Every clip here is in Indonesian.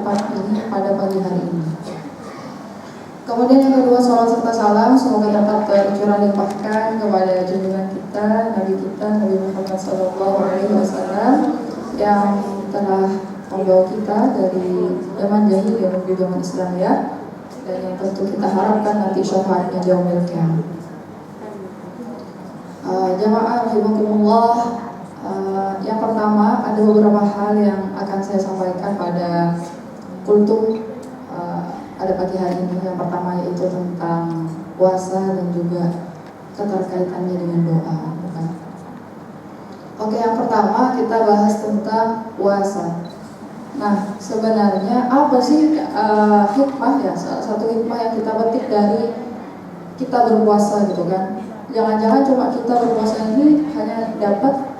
tempat ini pada pagi hari ini. Kemudian yang kedua, salawat serta salam semoga tetap tercurah limpahkan kepada junjungan kita, Nabi kita, Nabi Muhammad SAW yang telah membawa kita dari zaman jahiliyah menuju zaman Islam ya, dan yang tentu kita harapkan nanti syafaatnya di yaumil qiyamah. Jamaah rahimakumullah, yang pertama ada beberapa hal yang akan saya sampaikan pada kultum pada pagi hari ini. Yang pertama yaitu tentang puasa dan juga keterkaitannya dengan doa. Oke, yang pertama kita bahas tentang puasa. Nah, sebenarnya apa sih hikmah ya? Salah satu hikmah yang kita petik dari kita berpuasa gitu kan. Jangan-jangan cuma kita berpuasa ini hanya dapat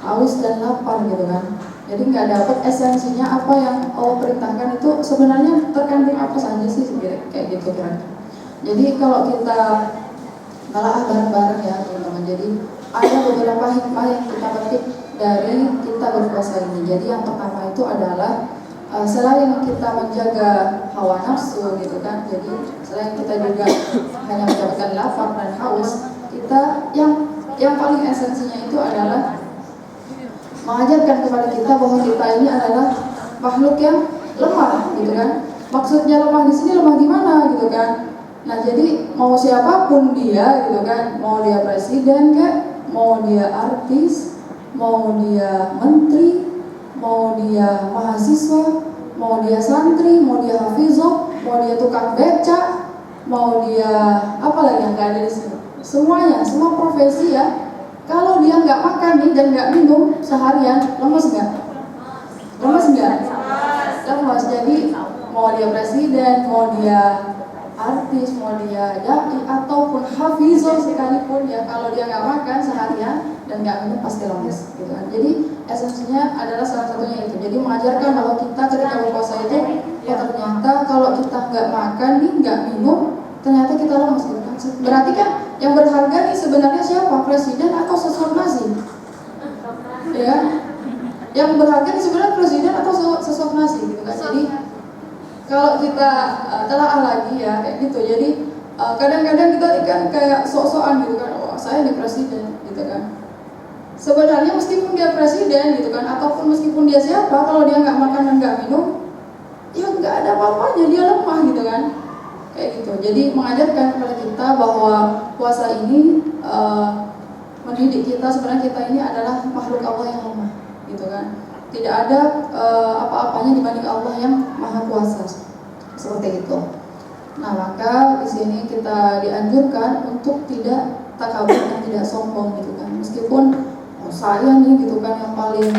haus dan lapar gitu kan. Jadi nggak dapat esensinya apa yang Allah perintahkan itu sebenarnya terkandung apa saja sih kayak gitu kan. Jadi kalau kita telah bareng-bareng ya teman-teman. Jadi ada beberapa hikmah yang kita petik dari kita berpuasa ini. Jadi yang pertama itu adalah selain kita menjaga hawa nafsu gitu kan. Jadi selain kita juga hanya mendapatkan lapar dan haus, kita yang paling esensinya itu adalah mengajarkan kepada kita bahwa kita ini adalah makhluk yang lemah gitu kan. Maksudnya lemah di sini lemah gimana gitu kan. Nah, jadi mau siapapun dia gitu kan, mau dia presiden kek, mau dia artis, mau dia menteri, mau dia mahasiswa, mau dia santri, mau dia hafizah, mau dia tukang beca, mau dia apa lagi yang nggak ada di sini. Semuanya, semua profesi ya. Kalau dia nggak makan nih dan nggak minum seharian, lemes nggak? Lemes nggak? Lemes. Jadi mau dia presiden, mau dia artis, mau dia dai ataupun hafizah sekalipun ya, kalau dia nggak makan seharian dan nggak minum pasti lemes, gitu kan. Jadi esensinya adalah salah satunya itu. Jadi mengajarkan bahwa kita ketika berpuasa itu, ternyata kalau kita nggak makan nih, nggak minum, ternyata kita lemes, gitu kan. Berarti kan yang berharga nih sebenarnya siapa? Presiden atau sesok nasi? Ya, yang berharga nih sebenarnya presiden atau sesok nasi, gitu kan. Jadi kalau kita telaah lagi ya kayak gitu. Jadi kadang-kadang kita kan kayak sok-sokan gitu kan. Oh, saya nih presiden, gitu kan. Sebenarnya meskipun dia presiden gitu kan, ataupun meskipun dia siapa, kalau dia nggak makan dan nggak minum, ya nggak ada apa-apanya, dia lemah gitu kan. Kayak gitu. Jadi mengajarkan kepada kita bahwa puasa ini mendidik kita sebenarnya kita ini adalah makhluk Allah yang lemah, gitu kan. Tidak ada apa-apanya dibanding Allah yang maha kuasa, seperti itu. Nah, maka di sini kita dianjurkan untuk tidak takabur dan tidak sombong, gitu kan. Meskipun saya nih gitu kan yang paling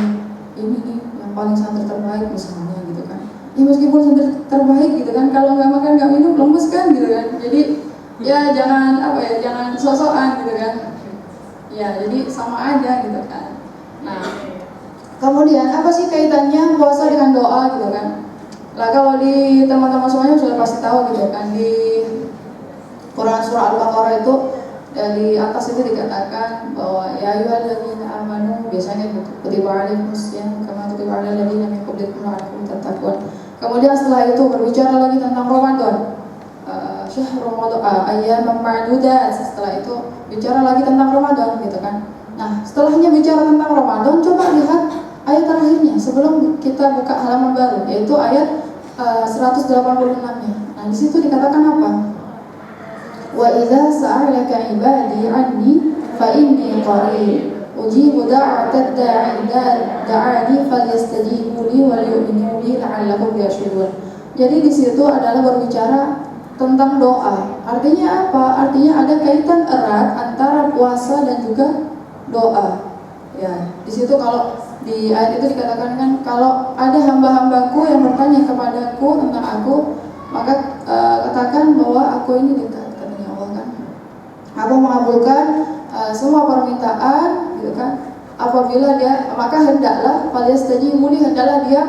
ini nih, yang paling santri terbaik misalnya gitu kan. Ya meskipun santri terbaik gitu kan, kalau nggak makan nggak minum lemes kan gitu kan. Jadi ya jangan jangan sok-sokan gitu kan. Ya jadi sama aja gitu kan. Nah, kemudian apa sih kaitannya puasa dengan doa gitu kan? Lah kalau di teman-teman semuanya sudah pasti tahu gitu kan, di Quran surah Al-Baqarah itu di atas itu dikatakan bahwa ya ayyuhalladzina amanu, biasanya kutiba alaikumusiyam kama kutiba alal ladzina min qablikum la'allakum tattaqun. Kemudian setelah itu berbicara lagi tentang Ramadan, syahrul ramadan ayyaman ma'dudat. Setelah itu bicara lagi tentang Ramadan gitu kan. Nah, setelahnya bicara tentang Ramadan, coba lihat ayat terakhirnya sebelum kita buka halaman baru, yaitu ayat 186-nya. Nah, di situ dikatakan apa? Wa idza sa'alaka ibadi anni fa inni qarib ujibu da'watad da'i da'ani falyastajibu li wal yu'minu bi la'allahum yarshudun. Jadi di situ adalah berbicara tentang doa. Artinya apa? Artinya ada kaitan erat antara puasa dan juga doa. Ya, di situ kalau di ayat itu dikatakan kan, kalau ada hamba-hambaku yang bertanya kepadaku tentang aku, maka katakan bahwa aku ini dekat, katanya Allah kan. Aku mengabulkan semua permintaan, gitu kan. Apabila dia, maka hendaklah falyastajibu li, hendaklah dia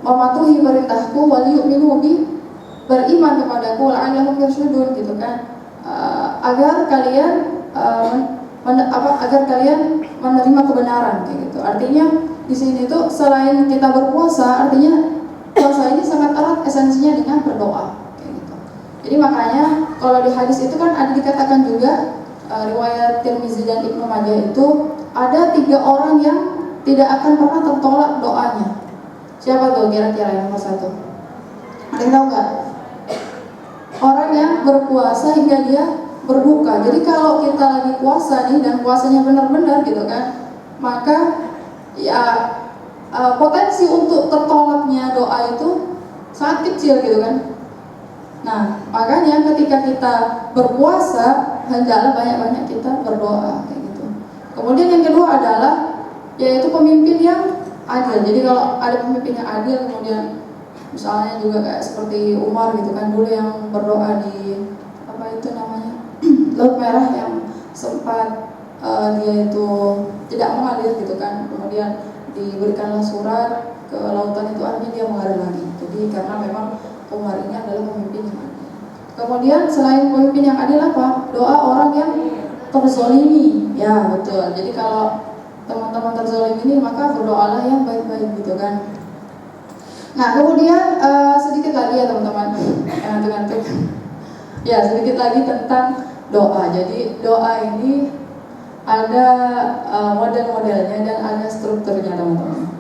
mematuhi perintahku, wal yu'minu bi, beriman kepadaku, la'allahum yarshudun, gitu kan. Agar kalian agar kalian menerima kebenaran, kayak gitu. Artinya di sini tuh selain kita berpuasa, artinya puasa ini sangat erat esensinya dengan berdoa, kayak gitu. Jadi makanya kalau di hadis itu kan ada dikatakan juga, riwayat Tirmizi dan Ibnu Majah itu ada 3 orang yang tidak akan pernah tertolak doanya. Siapa tuh kira-kira yang nomor 1? Ada yang tahu nggak? Orang yang berpuasa hingga dia berbuka. Jadi kalau kita lagi puasa nih dan puasanya benar-benar gitu kan, maka ya potensi untuk tertolaknya doa itu sangat kecil gitu kan. Nah, makanya ketika kita berpuasa hendaklah banyak-banyak kita berdoa kayak gitu. Kemudian yang kedua adalah yaitu pemimpin yang adil. Jadi kalau ada pemimpin yang adil, kemudian misalnya juga kayak seperti Umar gitu kan, dulu yang berdoa di apa itu namanya Laut Merah yang sempat dia itu tidak mengalir gitu kan, kemudian diberikanlah surat ke lautan itu, artinya dia mengalir lagi. Jadi karena memang Umar ini adalah pemimpin yang adil. Kemudian selain pemimpin yang adil apa? Doa orang yang terzolimi. Ya betul. Jadi kalau teman-teman terzolimi ini maka berdoalah yang baik-baik gitu kan. Nah kemudian sedikit lagi ya teman-teman, ngantuk-ngantuk. Ya sedikit lagi tentang doa. Jadi doa ini ada model-modelnya dan ada strukturnya teman-teman.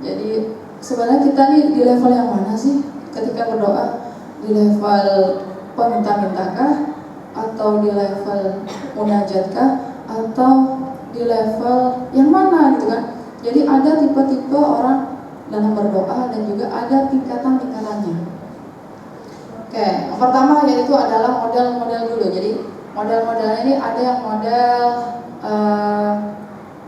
Jadi sebenarnya kita nih di level yang mana sih ketika berdoa? Di level peminta-mintakah? Atau di level munajatkah? Atau di level yang mana gitu kan? Jadi ada tipe-tipe orang dalam berdoa dan juga ada tingkatan-tingkatannya. Oke, yang pertama yaitu adalah model-model dulu. Jadi model-modelnya ini ada yang model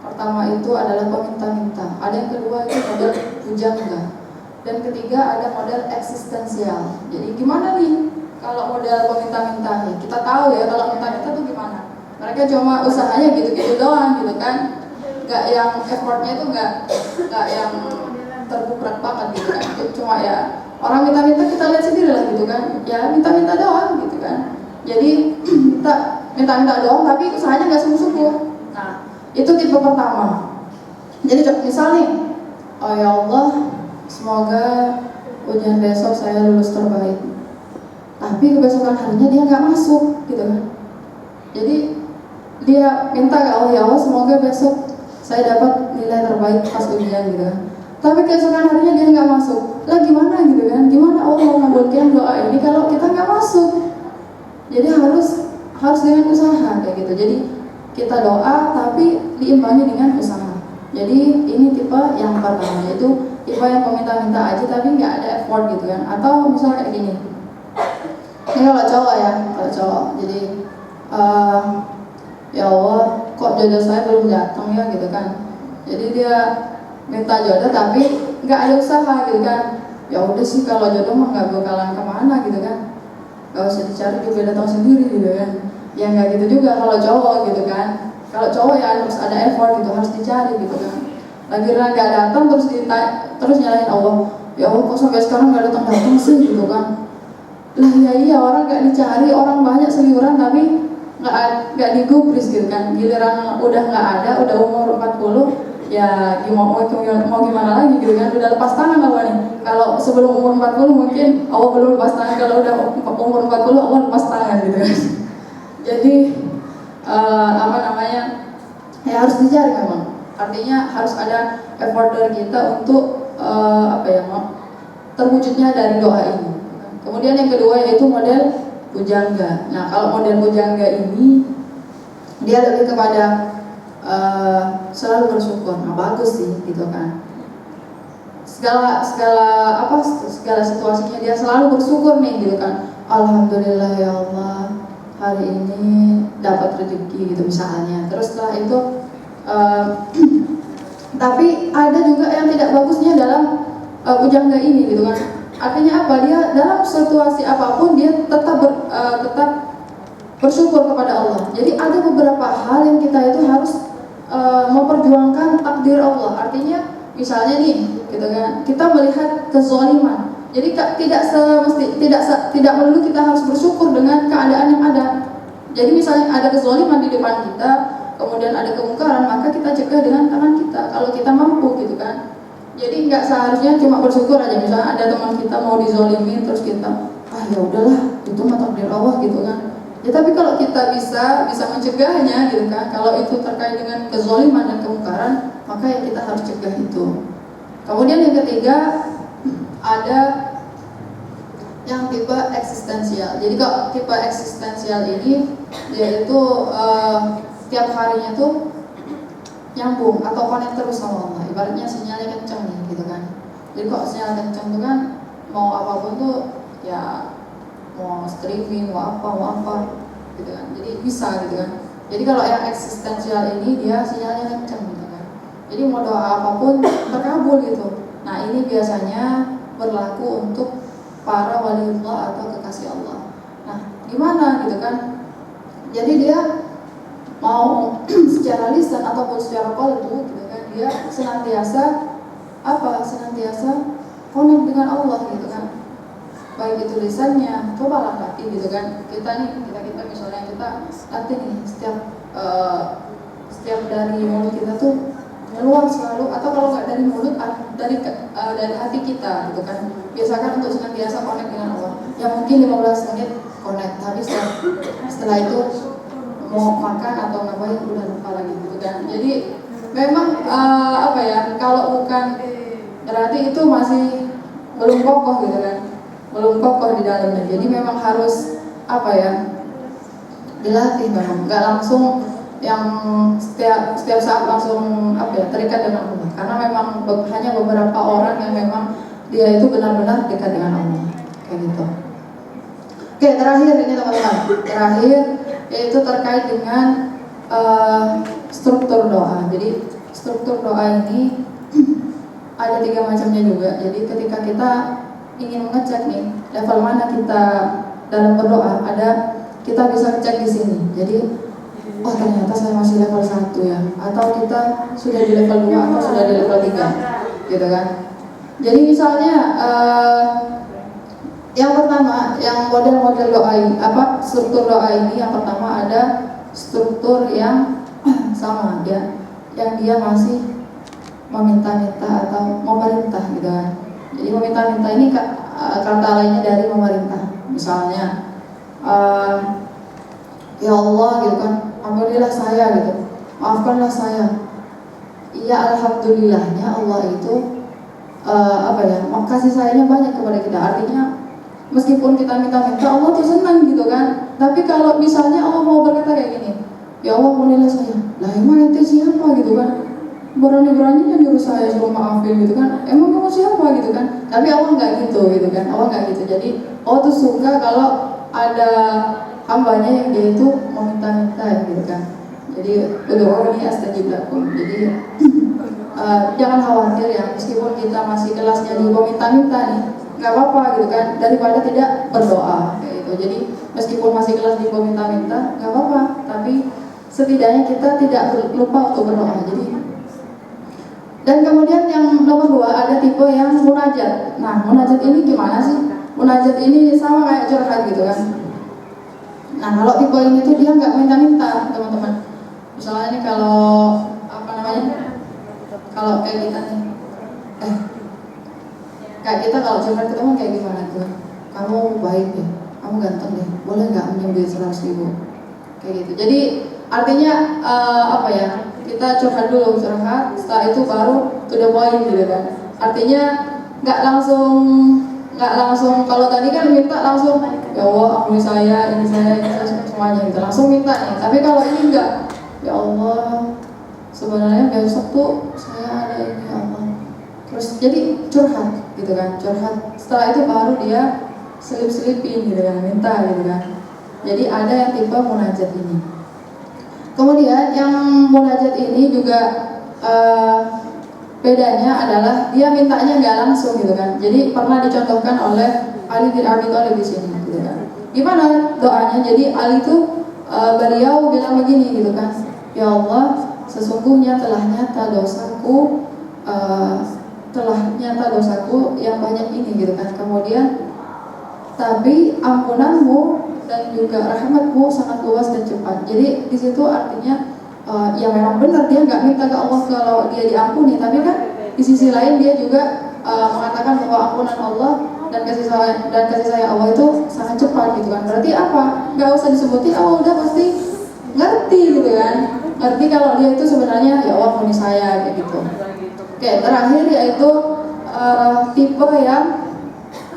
pertama itu adalah peminta-minta, ada yang kedua itu model pujangga, dan ketiga ada model eksistensial. Jadi gimana nih kalau model peminta-minta nih? Kita tahu ya kalau minta-minta tuh gimana. Mereka cuma usahanya gitu-gitu doang gitu kan, nggak yang effortnya itu nggak yang terbukrak banget gitu kan. Cuma ya orang minta-minta kita lihat sendiri lah gitu kan, ya minta-minta doang gitu kan. Jadi minta-minta doang tapi usahanya nggak sungguh-sungguh. Nah itu tipe pertama. Jadi misal nih, oh ya Allah semoga ujian besok saya lulus terbaik, tapi kebesokan harinya dia nggak masuk gitu kan. Jadi dia minta ke Allah, ya Allah semoga besok saya dapat nilai terbaik pas ujian gitu kan, tapi keesokan harinya dia nggak masuk. Lah gimana gitu kan? Gimana Allah mau mengabulkan doa ini kalau kita nggak masuk? Jadi harus dengan usaha kayak gitu. Jadi kita doa tapi diimbangi dengan usaha. Jadi ini tipe yang pertama, yaitu tipe yang meminta-minta aja tapi nggak ada effort gitu kan. Atau misalnya kayak gini. Ini kalau cowok ya, kalau cowok. Jadi ya Allah kok jodoh saya belum datang ya gitu kan. Jadi dia minta jodoh tapi nggak ada usaha gitu kan. Ya udah sih kalau jodoh mah nggak bakalan kemana gitu kan, nggak usah dicari juga datang sendiri gitu kan. Ya nggak gitu juga kalau cowok gitu kan. Kalau cowok ya harus ada effort gitu, harus dicari gitu kan. Lagi nggak datang terus nyalain Allah, ya Allah kok sampai sekarang nggak datang sih gitu kan. Lah ya iya, orang nggak dicari, orang banyak seliuran tapi nggak digubris gitu kan. Giliran udah nggak ada, udah umur 40, ya mau gimana lagi gitu kan. Udah lepas tangan apa nih? Kalau sebelum umur 40 mungkin Allah belum lepas tangan, kalau udah umur 40 Allah lepas tangan gitu kan. Jadi ya harus dicari memang. Artinya harus ada effort dari kita untuk terwujudnya dari doa ini. Kemudian yang kedua yaitu model pujangga. Nah kalau model pujangga ini dia lebih kepada selalu bersyukur. Nah bagus sih gitu kan. Segala situasinya dia selalu bersyukur nih gitu kan. Alhamdulillah ya Allah, hari ini dapat rezeki gitu misalnya. Terus setelah itu tapi ada juga yang tidak bagusnya dalam pujangga ini gitu kan. Artinya apa? Dia dalam situasi apapun dia tetap bersyukur kepada Allah. Jadi ada beberapa hal yang kita itu harus memperjuangkan takdir Allah. Artinya misalnya nih gitu kan, kita melihat kezaliman. Jadi tidak melulu kita harus bersyukur dengan keadaan yang ada. Jadi misalnya ada kezaliman di depan kita, kemudian ada kemungkaran, maka kita cegah dengan tangan kita kalau kita mampu gitu kan. Jadi nggak seharusnya cuma bersyukur aja. Misalnya ada teman kita mau dizolimin terus kita ya udahlah itu mah takdir Allah gitu kan. Ya tapi kalau kita bisa mencegahnya gitu kan. Kalau itu terkait dengan kezoliman dan kemungkaran, maka ya kita harus cegah itu. Kemudian yang ketiga ada yang tipe eksistensial. Jadi kalau tipe eksistensial ini yaitu tiap harinya tuh nyambung atau connect terus sama Allah. Ibaratnya sinyalnya kenceng nih gitu kan. Jadi kok sinyal kenceng tuh kan mau apapun tuh ya mau streaming, mau apa gitu kan. Jadi bisa gitu kan. Jadi kalau yang eksistensial ini dia sinyalnya kenceng gitu kan. Jadi mau doa apapun terkabul gitu. Nah ini biasanya berlaku untuk para waliullah atau kekasih Allah. Nah gimana gitu kan. Jadi dia mau secara lisan ataupun secara qalbu gitu kan, dia senantiasa connect dengan Allah gitu kan. Baik itu lisannya, cobalah latih gitu kan. Kita misalnya kita latih nih setiap dari mulut kita tuh keluar selalu, atau kalau nggak dari mulut dari hati kita gitu kan. Biasakan untuk senantiasa connect dengan Allah. Ya mungkin 15 menit connect, tapi setelah itu mau makan atau ngapain udah lupa lagi gitu kan. Jadi memang kalau bukan berarti itu masih belum kokoh gitu kan, belum kokoh di dalamnya. Jadi memang harus dilatih, memang nggak langsung yang setiap saat langsung terikat dengan Allah, karena memang hanya beberapa orang yang memang dia itu benar-benar dekat dengan Allah kayak gitu. Oke, terakhir ini teman-teman, yaitu terkait dengan struktur doa. Jadi struktur doa ini ada 3 macamnya juga. Jadi ketika kita ingin mengecek nih level mana kita dalam berdoa, kita bisa cek di sini. Jadi ternyata saya masih level 1 ya, atau kita sudah di level 2 atau sudah di level 3 gitu kan. Jadi misalnya yang pertama, yang model-model doa ini, struktur doa ini, yang pertama ada struktur yang sama dia, yang dia masih meminta-minta atau memerintah gitu kan. Jadi meminta-minta ini kata lainnya dari memerintah. Misalnya ya Allah gitu kan, ampunilah saya gitu, maafkanlah saya. Iya, alhamdulillahnya Allah itu kasih sayangnya banyak kepada kita. Artinya meskipun kita minta-minta, Allah tuh senang gitu kan. Tapi kalau misalnya Allah mau berkata kayak gini, ya Allah ampunilah saya, lah emang itu siapa gitu kan, berani-beraninya nyuruh saya suruh maafin gitu kan, emang kamu siapa gitu kan. Tapi Allah nggak gitu kan, Allah nggak gitu. Jadi Allah tuh suka kalau ada hambanya yang dia itu meminta-minta gitu kan. Jadi ud'uuni astajib lakum. Jadi jangan khawatir ya, meskipun kita masih kelasnya di meminta-minta nih, nggak apa-apa gitu kan, daripada tidak berdoa kayak gitu. Jadi meskipun masih kelas di meminta-minta nggak apa-apa, tapi setidaknya kita tidak lupa untuk berdoa. Jadi, dan kemudian yang nomor 2 ada tipe yang munajat. Nah munajat ini gimana sih? Munajat ini sama kayak curhat gitu kan. Nah kalau tipe ini tuh dia nggak minta-minta teman-teman. Misalnya nih kalau kalau kayak kita nih, kayak kita kalau curhat ketemu kayak gimana tuh? Kamu baik ya, kamu ganteng deh, boleh nggak minjem duit 100.000? Kayak gitu. Jadi artinya kita curhat dulu, setelah itu baru to the point gitu kan. Artinya nggak langsung kalau tadi kan minta langsung, ya Allah ampuni saya, ini saya semuanya gitu, langsung minta nih. Tapi kalau ini enggak, ya Allah sebenarnya besok tuh saya ada ini ya Allah. Terus jadi curhat gitu kan, curhat. Setelah itu baru dia selip-selipin gitu kan, minta gitu kan. Jadi ada yang tipe munajat ini. Kemudian yang munajat ini juga bedanya adalah dia mintanya nggak langsung gitu kan. Jadi pernah dicontohkan oleh Ali bin Abi Thalib di sini gitu kan. Gimana doanya? Jadi Ali itu beliau bilang begini gitu kan. Ya Allah, sesungguhnya telah nyata dosaku yang banyak ini gitu kan. Kemudian tapi ampunanmu dan juga rahmatmu sangat luas dan cepat. Jadi di situ artinya ya memang benar dia nggak minta ke Allah kalau dia diampuni, tapi kan di sisi lain dia juga mengatakan bahwa ampunan Allah dan kasih sayang Allah itu sangat cepat gitu kan. Berarti apa? Nggak usah disebutin, Allah udah pasti ngerti gitu kan. Ngerti kalau dia itu sebenarnya ya Allah ampuni saya kayak gitu. Oke, terakhir yaitu tipe yang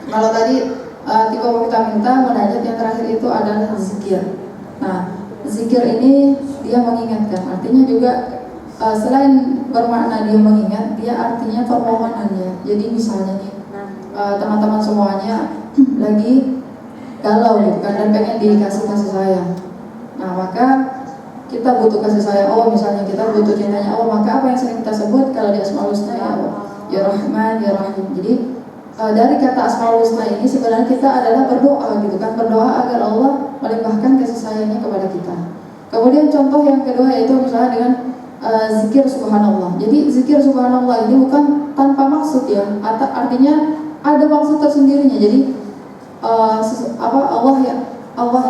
kalau tadi tipe kita minta munajat, yang terakhir itu adalah zikir. Nah, zikir ini dia mengingatkan, artinya juga selain bermakna dia mengingat, dia artinya permohonan ya. Jadi misalnya nih teman-teman semuanya lagi galau gitu kan dan pengen dikasih kasih sayang. Nah, maka kita butuh kasih sayang Allah, misalnya kita butuh cintanya Allah, maka apa yang sering kita sebut kalau di Asmaul Husna ya Allah, ya Rahman, ya Rahim. Jadi dari kata Asmaul Husna ini sebenarnya kita adalah berdoa gitu kan, berdoa agar Allah melimpahkan kasih sayangnya kepada kita. Kemudian contoh yang kedua yaitu misalnya dengan zikir subhanallah. Jadi zikir subhanallah ini bukan tanpa maksud ya, artinya ada maksud tersendirinya. Jadi Allah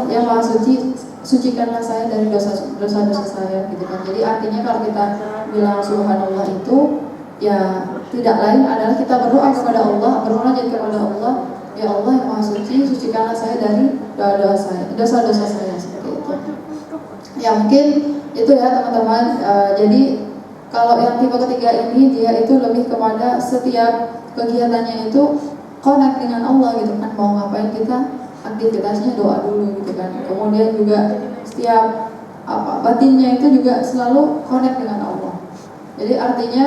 yang Maha Suci, sucikanlah saya dari dosa-dosa saya gitu kan. Jadi artinya kalau kita bilang subhanallah itu ya tidak lain adalah kita berdoa kepada Allah, bermunajat kepada Allah, ya Allah yang Maha Suci, sucikanlah saya dari dosa-dosa saya, seperti itu. Ya mungkin itu ya teman-teman. Jadi kalau yang tipe ketiga ini dia itu lebih kepada setiap kegiatannya itu connect dengan Allah gitu kan. Mau ngapain kita, aktivitasnya doa dulu gitu kan. Kemudian juga setiap batinnya itu juga selalu connect dengan Allah. Jadi artinya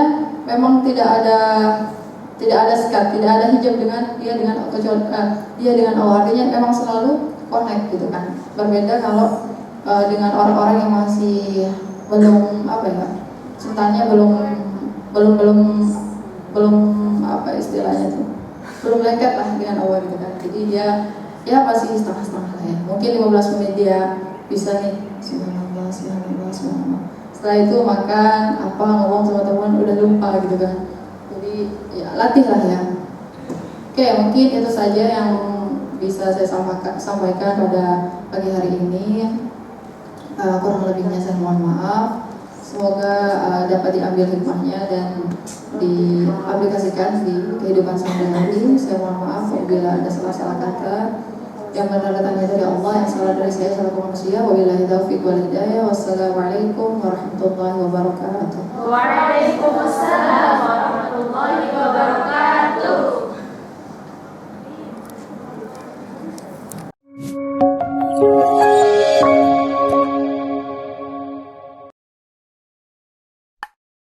memang tidak ada sekat, tidak ada hijab dengan dia dengan Allah. Artinya memang selalu connect gitu kan. Berbeda kalau dengan orang-orang yang masih belum cintanya belum istilahnya tuh, belum lengket lah dengan Allah gitu kan. Jadi dia ya masih setengah-setengah lah ya. Mungkin 15 menit dia bisa nih subhanallah. Setelah itu makan ngomong sama teman udah lupa gitu kan. Jadi ya latih lah ya. Oke, mungkin itu saja yang bisa saya sampaikan pada pagi hari ini. Kurang lebihnya saya mohon maaf. Semoga dapat diambil hikmahnya dan diaplikasikan di kehidupan sehari-hari. Saya mohon maaf apabila ada salah-salah kata. Yang benar datangnya dari Allah, yang salah dari saya selaku manusia. Wabillahi taufiq wal hidayah. Wassalamualaikum warahmatullahi wabarakatuh. Waalaikumsalam warahmatullahi wabarakatuh.